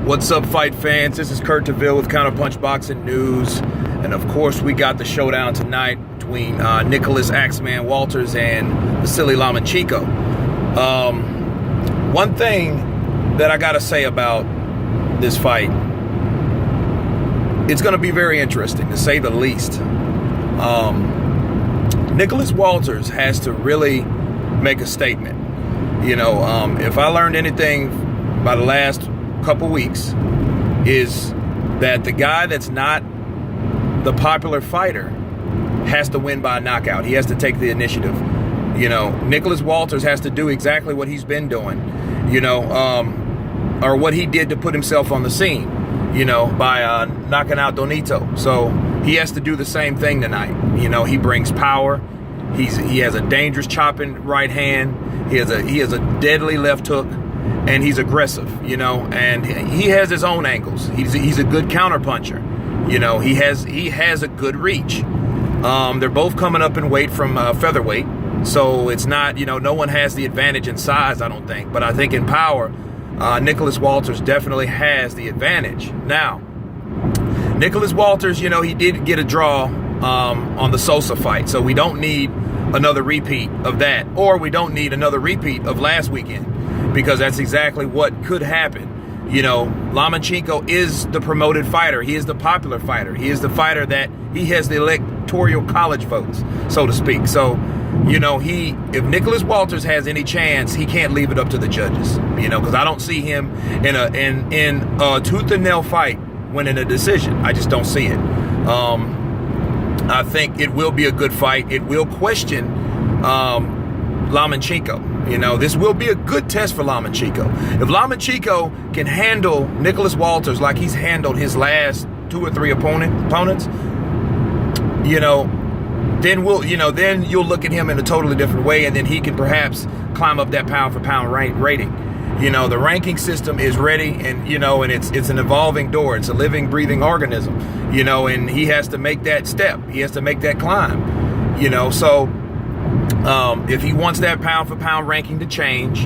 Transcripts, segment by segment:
What's up, fight fans? This is Kurt DeVille with Counterpunch Boxing News. And of course, we got the showdown tonight between Nicholas Axeman Walters and Vasily Lomenchecko. One thing that I got to say about this fight, it's going to be very interesting, to say the least. Nicholas Walters has to really make a statement. You know, if I learned anything by the last couple weeks, is that the guy that's not the popular fighter has to win by a knockout. He has to take the initiative. You know, Nicholas Walters has to do exactly what he's been doing, you know, or what he did to put himself on the scene, you know, by knocking out Donito. So he has to do the same thing tonight. You know, he brings power. He has a dangerous chopping right hand. He has a deadly left hook. And he's aggressive, you know, and he has his own angles. He's a good counterpuncher. You know, he has a good reach. They're both coming up in weight from featherweight. So it's not, you know, no one has the advantage in size, I don't think. But I think in power, Nicholas Walters definitely has the advantage. Now, Nicholas Walters, you know, he did get a draw on the Sosa fight. So we don't need another repeat of that. Or we don't need another repeat of last weekend. Because that's exactly what could happen. You know, Lomenchecko is the promoted fighter. He is the popular fighter. He is the fighter that he has the electoral college votes, so to speak. So, you know, if Nicholas Walters has any chance, he can't leave it up to the judges. You know, because I don't see him in a tooth and nail fight winning a decision. I just don't see it. I think it will be a good fight. It will question Lomenchecko. You know, this will be a good test for Lomenchecko. If Lomenchecko can handle Nicholas Walters like he's handled his last 2 or 3 opponents, you know, then then you'll look at him in a totally different way, and then he can perhaps climb up that pound for pound rating. You know, the ranking system is ready, and you know, and it's an evolving door. It's a living, breathing organism. You know, and he has to make that step. He has to make that climb. You know, so. If he wants that pound for pound ranking to change,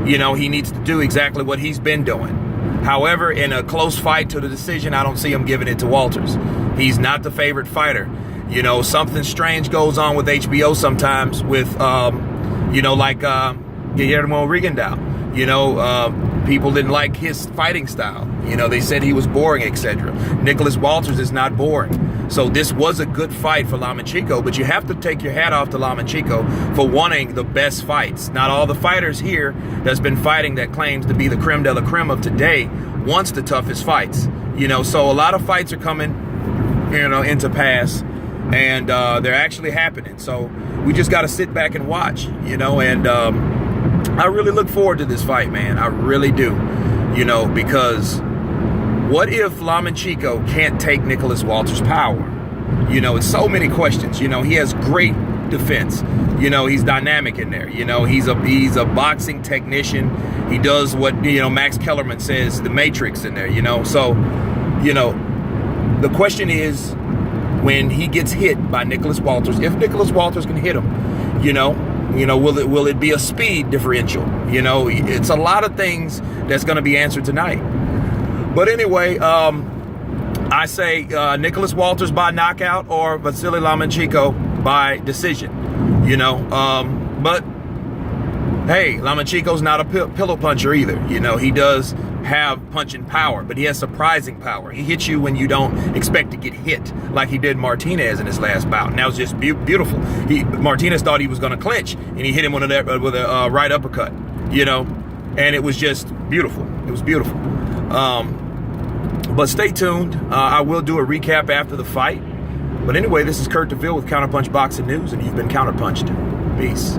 you know, he needs to do exactly what he's been doing. However, in a close fight to the decision, I don't see him giving it to Walters. He's not the favorite fighter. You know, something strange goes on with HBO sometimes with, you know, like Guillermo Rigondeaux. You know, people didn't like his fighting style. You know, they said he was boring, etc. Nicholas Walters is not boring. So this was a good fight for Lomenchecko, but you have to take your hat off to Lomenchecko for wanting the best fights. Not all the fighters here that's been fighting that claims to be the creme de la creme of today wants the toughest fights. You know, so a lot of fights are coming, you know, into pass, and they're actually happening. So we just got to sit back and watch, you know, and I really look forward to this fight, man. I really do, you know, because what if Lomenchecko can't take Nicholas Walters' power? You know, it's so many questions. You know, he has great defense. You know, he's dynamic in there. You know, he's a boxing technician. He does what, you know, Max Kellerman says, the Matrix in there, you know. So, you know, the question is, when he gets hit by Nicholas Walters, if Nicholas Walters can hit him, you know, will it be a speed differential? You know, it's a lot of things that's going to be answered tonight. But anyway, I say Nicholas Walters by knockout or Vasily Lomenchecko by decision. You know, but hey, Lomenchecko's not a pillow puncher either. You know, he does have punching power, but he has surprising power. He hits you when you don't expect to get hit, like he did Martinez in his last bout. And that was just beautiful. Martinez thought he was going to clinch, and he hit him with a right uppercut. You know, and it was just beautiful. It was beautiful. But stay tuned. I will do a recap after the fight. But anyway, this is Kurt DeVille with Counterpunch Boxing News, and you've been counterpunched. Peace.